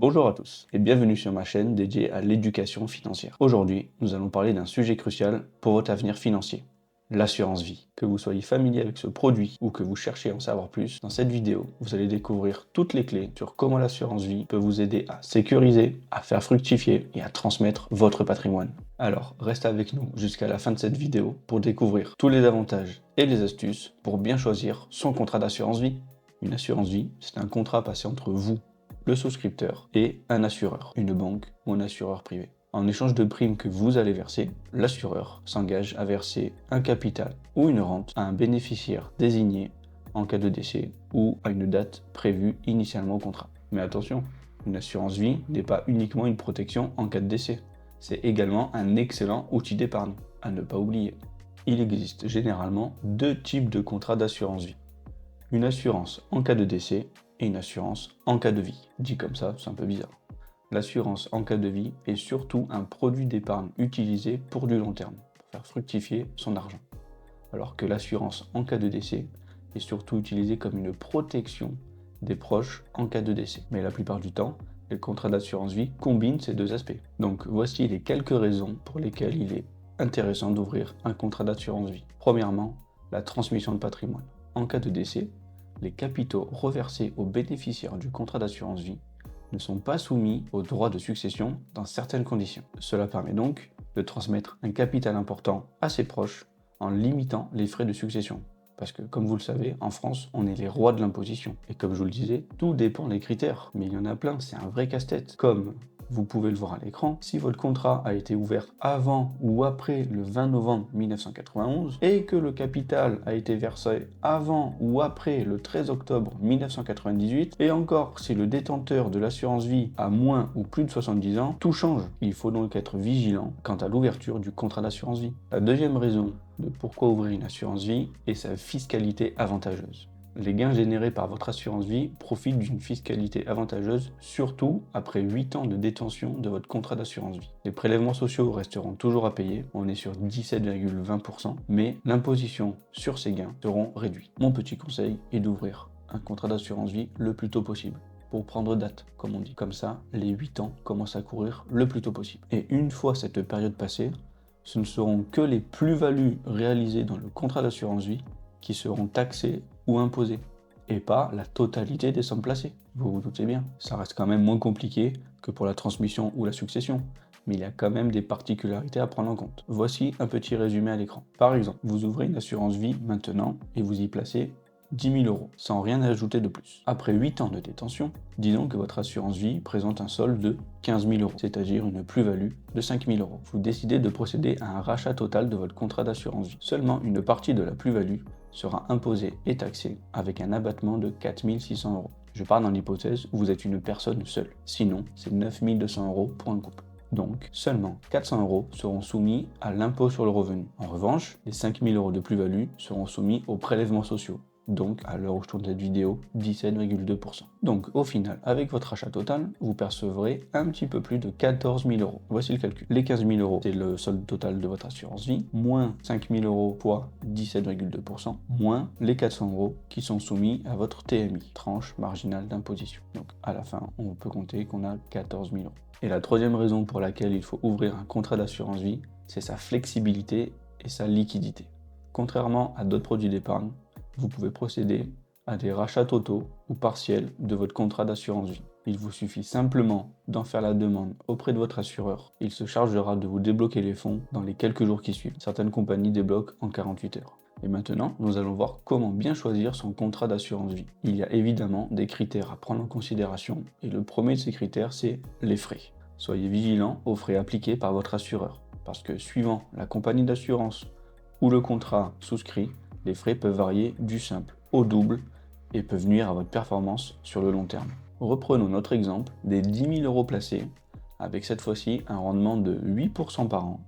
Bonjour à tous et bienvenue sur ma chaîne dédiée à l'éducation financière. Aujourd'hui, nous allons parler d'un sujet crucial pour votre avenir financier, l'assurance vie. Que vous soyez familier avec ce produit ou que vous cherchiez à en savoir plus, dans cette vidéo, vous allez découvrir toutes les clés sur comment l'assurance vie peut vous aider à sécuriser, à faire fructifier et à transmettre votre patrimoine. Alors, reste avec nous jusqu'à la fin de cette vidéo pour découvrir tous les avantages et les astuces pour bien choisir son contrat d'assurance vie. Une assurance vie, c'est un contrat passé entre vous, le souscripteur, et un assureur, une banque ou un assureur privé. En échange de primes que vous allez verser, l'assureur s'engage à verser un capital ou une rente à un bénéficiaire désigné en cas de décès ou à une date prévue initialement au contrat. Mais attention, une assurance vie n'est pas uniquement une protection en cas de décès. C'est également un excellent outil d'épargne, à ne pas oublier. Il existe généralement deux types de contrats d'assurance vie. Une assurance en cas de décès et une assurance en cas de vie. Dit comme ça, c'est un peu bizarre. L'assurance en cas de vie est surtout un produit d'épargne utilisé pour du long terme, pour faire fructifier son argent. Alors que l'assurance en cas de décès est surtout utilisée comme une protection des proches en cas de décès. Mais la plupart du temps, les contrats d'assurance vie combinent ces deux aspects. Donc voici les quelques raisons pour lesquelles il est intéressant d'ouvrir un contrat d'assurance vie. Premièrement, la transmission de patrimoine. En cas de décès, les capitaux reversés aux bénéficiaires du contrat d'assurance vie ne sont pas soumis aux droits de succession dans certaines conditions. Cela permet donc de transmettre un capital important à ses proches en limitant les frais de succession. Parce que, comme vous le savez, en France, on est les rois de l'imposition. Et comme je vous le disais, tout dépend des critères. Mais il y en a plein, c'est un vrai casse-tête. Comme vous pouvez le voir à l'écran, si votre contrat a été ouvert avant ou après le 20 novembre 1991 et que le capital a été versé avant ou après le 13 octobre 1998, et encore si le détenteur de l'assurance vie a moins ou plus de 70 ans, tout change. Il faut donc être vigilant quant à l'ouverture du contrat d'assurance vie. La deuxième raison de pourquoi ouvrir une assurance vie est sa fiscalité avantageuse. Les gains générés par votre assurance vie profitent d'une fiscalité avantageuse, surtout après 8 ans de détention de votre contrat d'assurance vie. Les prélèvements sociaux resteront toujours à payer, on est sur 17,20%, mais l'imposition sur ces gains seront réduits. Mon petit conseil est d'ouvrir un contrat d'assurance vie le plus tôt possible, pour prendre date, comme on dit. Comme ça, les 8 ans commencent à courir le plus tôt possible. Et une fois cette période passée, ce ne seront que les plus-values réalisées dans le contrat d'assurance vie qui seront taxées ou imposées, et pas la totalité des sommes placées. Vous vous doutez bien, ça reste quand même moins compliqué que pour la transmission ou la succession, mais il y a quand même des particularités à prendre en compte. Voici un petit résumé à l'écran. Par exemple, vous ouvrez une assurance vie maintenant et vous y placez 10 000 €, sans rien ajouter de plus. Après 8 ans de détention, disons que votre assurance vie présente un solde de 15 000 €, c'est-à-dire une plus-value de 5 000 €. Vous décidez de procéder à un rachat total de votre contrat d'assurance vie. Seulement une partie de la plus-value sera imposée et taxée avec un abattement de 4 600 €. Je pars dans l'hypothèse où vous êtes une personne seule. Sinon, c'est 9 200 € pour un couple. Donc, seulement 400 € seront soumis à l'impôt sur le revenu. En revanche, les 5 000 € de plus-value seront soumis aux prélèvements sociaux. Donc, à l'heure où je tourne cette vidéo, 17,2%. Donc, au final, avec votre achat total, vous percevrez un petit peu plus de 14 000 €. Voici le calcul. Les 15 000 €, c'est le solde total de votre assurance vie, moins 5 000 € fois 17,2%, moins les 400 € qui sont soumis à votre TMI, tranche marginale d'imposition. Donc, à la fin, on peut compter qu'on a 14 000 €. Et la troisième raison pour laquelle il faut ouvrir un contrat d'assurance vie, c'est sa flexibilité et sa liquidité. Contrairement à d'autres produits d'épargne, vous pouvez procéder à des rachats totaux ou partiels de votre contrat d'assurance vie. Il vous suffit simplement d'en faire la demande auprès de votre assureur. Il se chargera de vous débloquer les fonds dans les quelques jours qui suivent. Certaines compagnies débloquent en 48 heures. Et maintenant, nous allons voir comment bien choisir son contrat d'assurance vie. Il y a évidemment des critères à prendre en considération, et le premier de ces critères, c'est les frais. Soyez vigilant aux frais appliqués par votre assureur, parce que suivant la compagnie d'assurance ou le contrat souscrit, les frais peuvent varier du simple au double et peuvent nuire à votre performance sur le long terme. Reprenons notre exemple des 10 000 € placés, avec cette fois-ci un rendement de 8% par an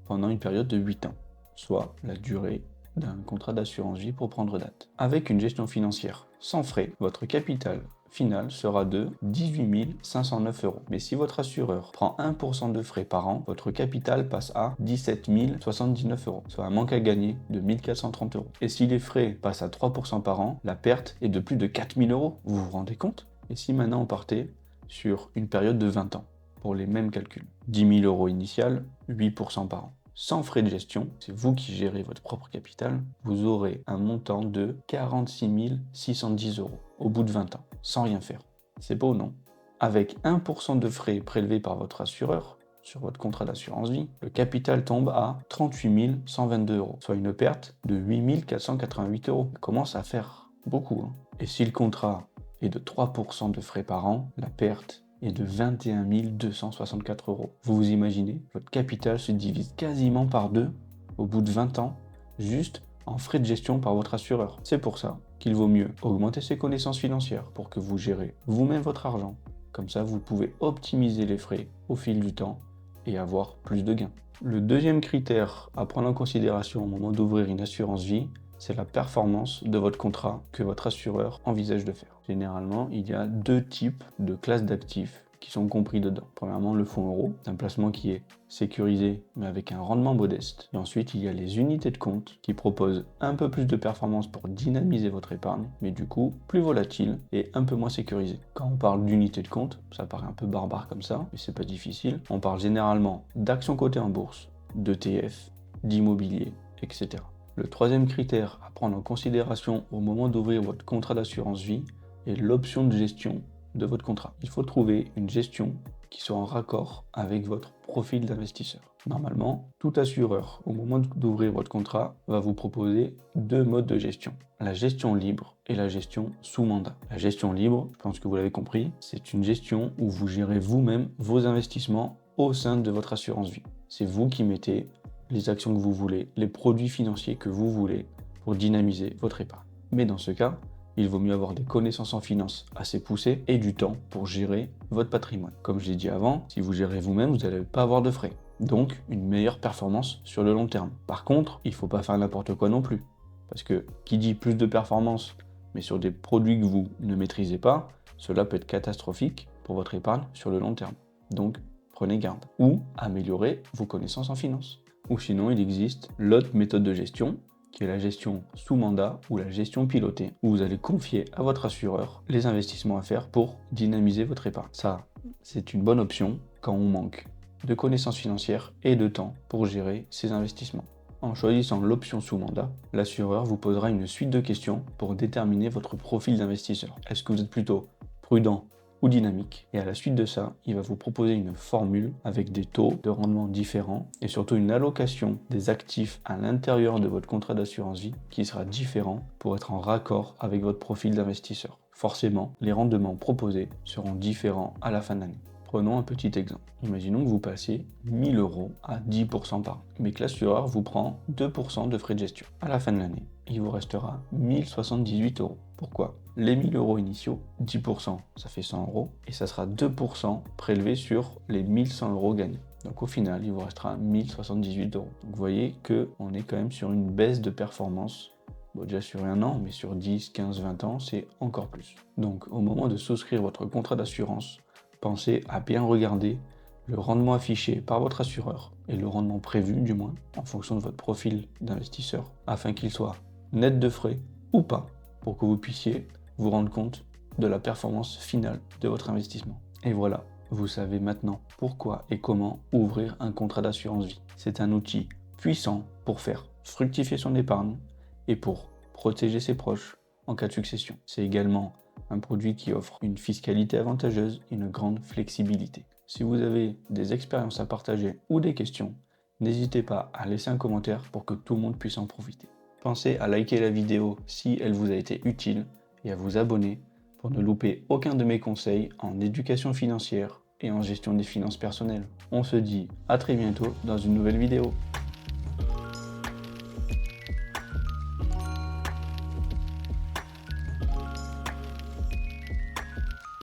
pendant une période de 8 ans, soit la durée d'un contrat d'assurance vie pour prendre date. Avec une gestion financière sans frais, votre capital final sera de 18 509 €. Mais si votre assureur prend 1% de frais par an, votre capital passe à 17 079 €, soit un manque à gagner de 1 430 €. Et si les frais passent à 3% par an, la perte est de plus de 4 000 €. Vous vous rendez compte? Et si maintenant on partait sur une période de 20 ans pour les mêmes calculs. 10 000 euros initial, 8% par an. Sans frais de gestion, c'est vous qui gérez votre propre capital, vous aurez un montant de 46 610 euros au bout de 20 ans, sans rien faire. C'est beau, non? Avec 1% de frais prélevés par votre assureur sur votre contrat d'assurance vie, le capital tombe à 38 122 euros, soit une perte de 8 488 euros. Ça commence à faire beaucoup, hein. Et si le contrat est de 3% de frais par an, la perte est de 21 264 euros. Vous imaginez, votre capital se divise quasiment par deux au bout de 20 ans, juste en frais de gestion par votre assureur. C'est pour ça qu'il vaut mieux augmenter ses connaissances financières pour que vous gérez vous-même votre argent. Comme ça, vous pouvez optimiser les frais au fil du temps et avoir plus de gains. Le deuxième critère à prendre en considération au moment d'ouvrir une assurance vie, c'est la performance de votre contrat que votre assureur envisage de faire. Généralement, il y a deux types de classes d'actifs qui sont compris dedans. Premièrement, le fonds euro, un placement qui est sécurisé mais avec un rendement modeste. Et ensuite, il y a les unités de compte qui proposent un peu plus de performance pour dynamiser votre épargne, mais du coup, plus volatile et un peu moins sécurisé. Quand on parle d'unités de compte, ça paraît un peu barbare comme ça, mais c'est pas difficile. On parle généralement d'actions cotées en bourse, d'ETF, d'immobilier, etc. Le troisième critère à prendre en considération au moment d'ouvrir votre contrat d'assurance vie est l'option de gestion de votre contrat. Il faut trouver une gestion qui soit en raccord avec votre profil d'investisseur. Normalement, tout assureur, au moment d'ouvrir votre contrat, va vous proposer deux modes de gestion. La gestion libre et la gestion sous mandat. La gestion libre, je pense que vous l'avez compris, c'est une gestion où vous gérez vous-même vos investissements au sein de votre assurance vie. C'est vous qui mettez les actions que vous voulez, les produits financiers que vous voulez pour dynamiser votre épargne. Mais dans ce cas, il vaut mieux avoir des connaissances en finance assez poussées et du temps pour gérer votre patrimoine. Comme je l'ai dit avant, si vous gérez vous-même, vous n'allez pas avoir de frais. Donc, une meilleure performance sur le long terme. Par contre, il ne faut pas faire n'importe quoi non plus. Parce que qui dit plus de performance, mais sur des produits que vous ne maîtrisez pas, cela peut être catastrophique pour votre épargne sur le long terme. Donc, prenez garde. Ou améliorer vos connaissances en finance. Ou sinon, il existe l'autre méthode de gestion, qui est la gestion sous mandat ou la gestion pilotée, où vous allez confier à votre assureur les investissements à faire pour dynamiser votre épargne. Ça, c'est une bonne option quand on manque de connaissances financières et de temps pour gérer ses investissements. En choisissant l'option sous mandat, l'assureur vous posera une suite de questions pour déterminer votre profil d'investisseur. Est-ce que vous êtes plutôt prudent ou dynamique? Et à la suite de ça, il va vous proposer une formule avec des taux de rendement différents et surtout une allocation des actifs à l'intérieur de votre contrat d'assurance vie qui sera différent pour être en raccord avec votre profil d'investisseur. Forcément, les rendements proposés seront différents à la fin de l'année. Prenons un petit exemple. Imaginons que vous passez 1 000 euros à 10% par an, mais que l'assureur vous prend 2% de frais de gestion. À la fin de l'année, il vous restera 1 078 euros. Pourquoi? Les 1 000 euros initiaux, 10%, ça fait 100 euros, et ça sera 2% prélevé sur les 1 100 euros gagnés. Donc au final, il vous restera 1 078 euros. Donc vous voyez qu'on est quand même sur une baisse de performance. Bon, déjà sur un an, mais sur 10, 15, 20 ans, c'est encore plus. Donc au moment de souscrire votre contrat d'assurance, pensez à bien regarder le rendement affiché par votre assureur et le rendement prévu du moins en fonction de votre profil d'investisseur afin qu'il soit net de frais ou pas pour que vous puissiez vous rendre compte de la performance finale de votre investissement. Et voilà, vous savez maintenant pourquoi et comment ouvrir un contrat d'assurance vie. C'est un outil puissant pour faire fructifier son épargne et pour protéger ses proches en cas de succession. C'est également un produit qui offre une fiscalité avantageuse et une grande flexibilité. Si vous avez des expériences à partager ou des questions, n'hésitez pas à laisser un commentaire pour que tout le monde puisse en profiter. Pensez à liker la vidéo si elle vous a été utile et à vous abonner pour ne louper aucun de mes conseils en éducation financière et en gestion des finances personnelles. On se dit à très bientôt dans une nouvelle vidéo.